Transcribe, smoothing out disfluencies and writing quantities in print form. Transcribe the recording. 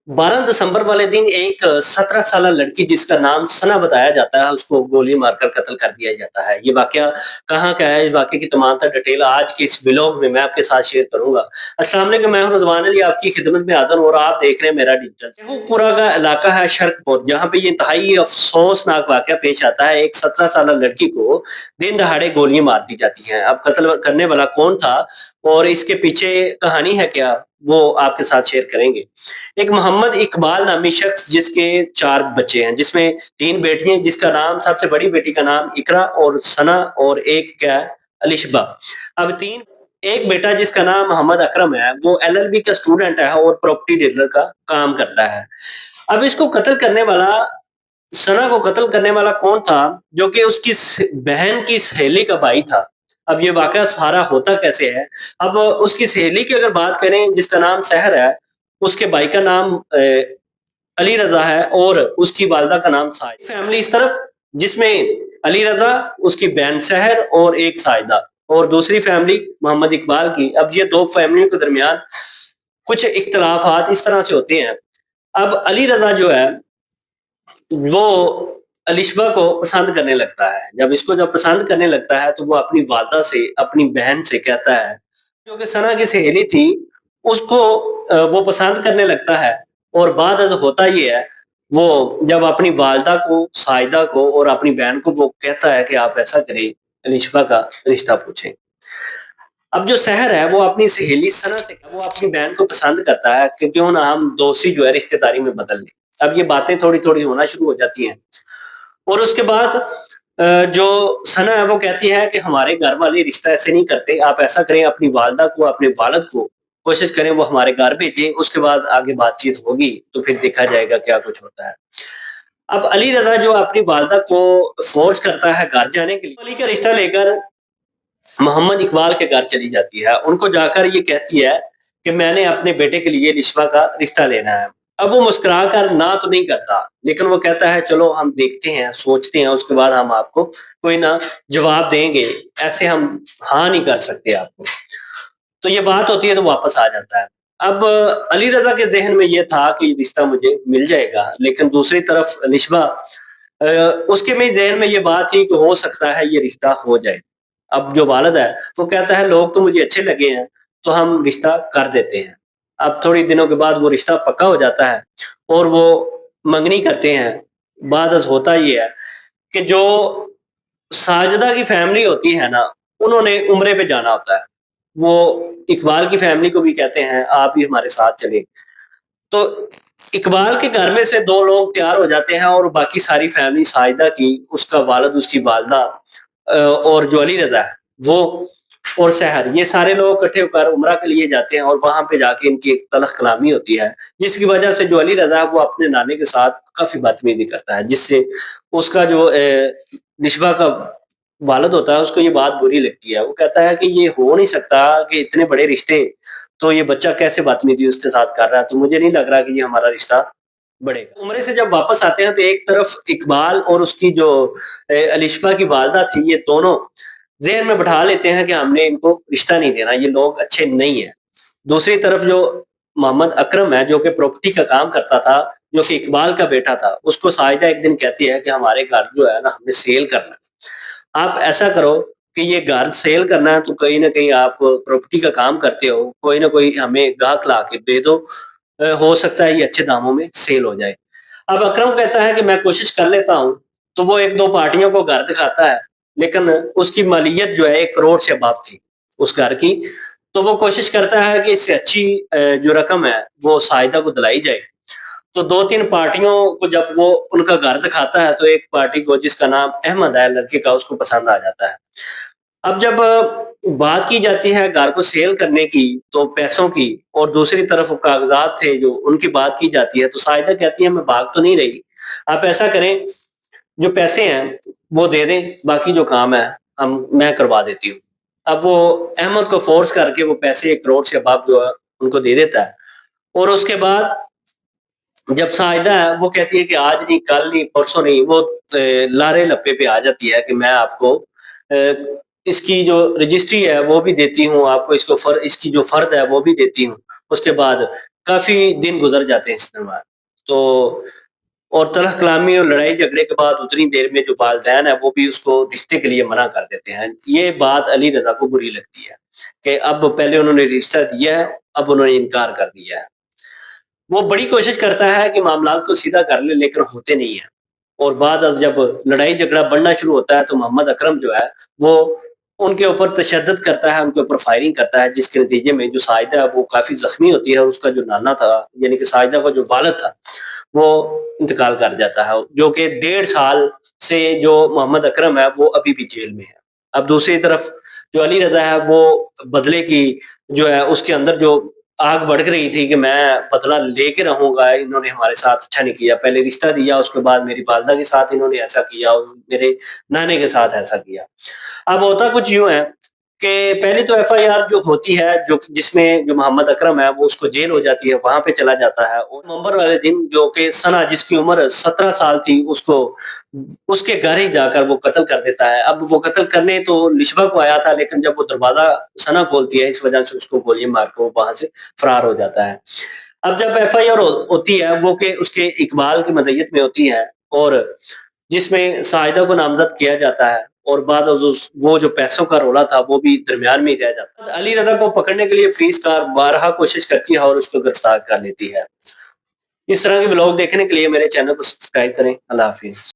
12 दिसंबर वाले दिन एक 17 साल लड़की जिसका नाम सना बताया जाता है, उसको गोली मारकर कत्ल कर दिया जाता है। ये वाकया कहाँ का है? इस वाकये की तमाम तर डिटेल आज के इस व्लॉग में मैं आपके साथ शेयर करूँगा। अस्सलाम वालेकुम, मैं हूँ रिजवान अली, आपकी खिदमत में हाज़िर हूँ और आप देख रहे हैं मेरा डिजिटल। शेखुपुरा का इलाका है शर्कपुर, जहाँ पे ये इंतहाई अफ़सोसनाक वाकया पेश आता है। एक 17 साल लड़की को दिन दहाड़े गोलियाँ मार दी जाती हैं। अब कत्ल करने वाला कौन था और इसके पीछे कहानी है क्या? वो आपके साथ शेयर करेंगे। एक मोहम्मद इकबाल नामी शख्स जिसके 4 बच्चे हैं, जिसमें 3 बेटियाँ, जिसका नाम सबसे बड़ी बेटी का नाम इकरा और सना और एक क्या है अलिशबा। अब 3 एक बेटा जिसका नाम मोहम्मद अकरम है, वो एलएलबी का स्टूडेंट है और प्रॉपर्टी डीलर का काम करता है। अब इसको कत्ल करने वाला सना को कत्ल करने वाला कौन था? जो कि उसकी बहन की सहेली का भाई था। अब ये वाक़या सारा होता कैसे है? अब उसकी सहेली की अगर बात करें जिसका नाम सहर है, उसके भाई का नाम अली रज़ा है और उसकी वालिदा का नाम साहिदा। फैमिली इस तरफ जिसमें अली रज़ा, उसकी बहन सहर और एक साहिदा, और दूसरी फैमिली मोहम्मद इकबाल की। अब ये 2 फैमिलियों के दरमियान कुछ इख्तिलाफ़ात इस तरह से होते हैं। अब अली रज़ा जो है वो अलिशबा को पसंद करने लगता है। जब पसंद करने लगता है तो वो अपनी वालिदा से, अपनी बहन से कहता है, जो कि सना की सहेली थी, उसको वो पसंद करने लगता है। और बाद अज़ होता ये है, वो जब अपनी वालिदा को, साहिदा को और अपनी बहन को वो कहता है कि आप ऐसा करें, अलिशबा का रिश्ता पूछें। अब जो सहर है वो अपनी सहेली सना से, वो अपनी बहन को पसंद करता है कि क्यों ना हम दोस्ती जो है रिश्तेदारी में बदल लें। अब ये बातें थोड़ी-थोड़ी होना शुरू हो जाती हैं और उसके बाद जो सना है वो कहती है कि हमारे घर वाले रिश्ता ऐसे नहीं करते, आप ऐसा करें अपनी वालिदा को, अपने वालिद को कोशिश करें वो हमारे घर भेजें, उसके बाद आगे बातचीत होगी तो फिर देखा जाएगा क्या कुछ होता है। अब अली रज़ा जो अपनी वालिदा को फ़ोर्स करता है घर जाने के लिए, अली का रिश्ता लेकर मोहम्मद इकबाल के घर चली जाती है। उनको जाकर ये कहती है कि मैंने अपने बेटे के लिए रिश्वा का रिश्ता लेना है। अब वो मुस्कुरा कर ना तो नहीं करता, लेकिन वो कहता है चलो हम देखते हैं, सोचते हैं, उसके बाद हम आपको कोई ना जवाब देंगे, ऐसे हम हाँ नहीं कर सकते आपको। तो ये बात होती है तो वापस आ जाता है। अब अली रज़ा के ज़हन में ये था कि रिश्ता मुझे मिल जाएगा, लेकिन दूसरी तरफ निस्बा उसके में ज़हन में ये बात थी कि हो सकता है ये रिश्ता हो जाए। अब जो वालिद है वो कहता है लोग तो मुझे अच्छे लगे हैं, तो हम रिश्ता कर देते हैं। अब थोड़ी दिनों के बाद वो रिश्ता पक्का हो जाता है और वो मंगनी करते हैं। बाद अज़ होता ये है कि जो साजिदा की फैमिली होती है ना, उन्होंने उम्रे पे जाना होता है। वो इकबाल की फैमिली को भी कहते हैं आप भी हमारे साथ चलें। तो इकबाल के घर में से 2 लोग तैयार हो जाते हैं और बाकी सारी फैमिली साजिदा की, उसका वालिद, उसकी वालिदा और जो अली रज़ा है वो और सहर, ये सारे लोग इकट्ठे होकर उम्रा के लिए जाते हैं और वहाँ पे जाके इनकी एक तल्ख़ कलामी होती है, जिसकी वजह से जो अली रज़ा है वो अपने नाने के साथ काफ़ी बदतमीज़ी करता है, जिससे उसका जो निस्बा का वालिद होता है उसको ये बात बुरी लगती है। वो कहता है कि ये हो नहीं सकता कि इतने बड़े रिश्ते, तो ये बच्चा कैसे बदतमीज़ी उसके साथ कर रहा है, तो मुझे नहीं लग रहा कि ये हमारा रिश्ता बढ़ेगा। उम्रे से जब वापस आते हैं तो एक तरफ इकबाल और उसकी जो अलिशबा की वालिदा थी, ये दोनों ज़हन में बिठा लेते हैं कि हमने इनको रिश्ता नहीं देना, ये लोग अच्छे नहीं हैं। दूसरी तरफ जो मोहम्मद अकरम है, जो कि प्रॉपर्टी का काम करता था, जो कि इकबाल का बेटा था, उसको साजिदा एक दिन कहती है कि हमारे घर जो है ना हमने सेल करना है। आप ऐसा करो कि ये घर सेल करना है तो कहीं न कहीं आप प्रॉपर्टी का काम करते हो, कोई न कोई हमें गाहक ला के दे दो, हो सकता है ये अच्छे दामों में सेल हो जाए। अब अकरम कहता है कि मैं कोशिश कर लेता हूँ, तो वो 1-2 पार्टियों को घर दिखाता है, लेकिन उसकी मालियत जो है 1 करोड़ से अबव थी उस घर की। तो वो कोशिश करता है कि इससे अच्छी जो रकम है वो साजिदा को दिलाई जाए। तो 2-3 पार्टियों को जब वो उनका घर दिखाता है तो एक पार्टी को, जिसका नाम अहमद है लड़के का, उसको पसंद आ जाता है। अब जब बात की जाती है घर को सेल करने की, तो पैसों की, और दूसरी तरफ वो कागज़ात थे जो उनकी बात की जाती है, तो साजिदा कहती है मैं भाग तो नहीं रही। आप ऐसा करें, जो पैसे हैं वो दे दें, बाकी जो काम है मैं करवा देती हूँ। अब वो अहमद को फ़ोर्स करके वो पैसे 1 करोड़ से अबव जो है उनको दे देता है और उसके बाद जब साजिदा है वो कहती है कि आज नहीं, कल नहीं, परसों नहीं, वो लारे लप्पे पे आ जाती है कि मैं आपको इसकी जो रजिस्ट्री है वो भी देती हूँ, आपको इसकी जो फर्द है वो भी देती हूँ। उसके बाद काफ़ी दिन गुज़र जाते हैं इस दरमियान। तो और तलख़ कलामी और लड़ाई झगड़े के बाद उतनी देर में जो वालिदैन हैं वो भी उसको रिश्ते के लिए मना कर देते हैं। ये बात अली रज़ा को बुरी लगती है कि अब पहले उन्होंने रिश्ता दिया है, अब उन्होंने इनकार कर दिया है। वो बड़ी कोशिश करता है कि मामलात को सीधा कर ले, लेकिन होते नहीं हैं। और बाद जब लड़ाई झगड़ा बढ़ना शुरू होता है तो मोहम्मद अकरम जो है वो उनके ऊपर तशद्दुद करता है, उनके ऊपर फायरिंग करता है, जिसके नतीजे में जो साजिदा है वो काफ़ी ज़ख्मी होती है और उसका जो नाना था, यानी कि साजिदा का जो वालिद था, वो इंतकाल कर जाता है, जो कि 1.5 साल से जो मोहम्मद अकरम है वो अभी भी जेल में है। अब दूसरी तरफ जो अली रज़ा है वो बदले की जो है उसके अंदर जो आग भड़क रही थी कि मैं बदला लेके रहूँगा, इन्होंने हमारे साथ अच्छा नहीं किया, पहले रिश्ता दिया, उसके बाद मेरी वालिदा के साथ इन्होंने ऐसा किया और मेरे नाने के साथ ऐसा किया। अब होता कुछ यूँ है कि पहले तो एफआईआर जो होती है, जो जिसमें जो मोहम्मद अकरम है वो उसको जेल हो जाती है, वहाँ पे चला जाता है और नवंबर वाले दिन जो कि सना जिसकी उम्र 17 साल थी उसको उसके घर ही जाकर वो कत्ल कर देता है। अब वो कत्ल करने तो लिशबा को आया था, लेकिन जब वो दरवाज़ा सना खोलती है इस वजह से उसको गोली मार के वो वहाँ से फरार हो जाता है। अब जब एफआईआर होती है वो कि उसके इकबाल की मदईयत में होती है और जिसमें साजिदा को नामज़द किया जाता है और बाद वो जो पैसों का रौला था वो भी दरमियान में ही रह जाता है। अली रज़ा को पकड़ने के लिए पुलिस कार बारहा कोशिश करती है और उसको गिरफ्तार कर लेती है। इस तरह के व्लॉग देखने के लिए मेरे चैनल को सब्सक्राइब करें। अल्लाह हाफ़िज़।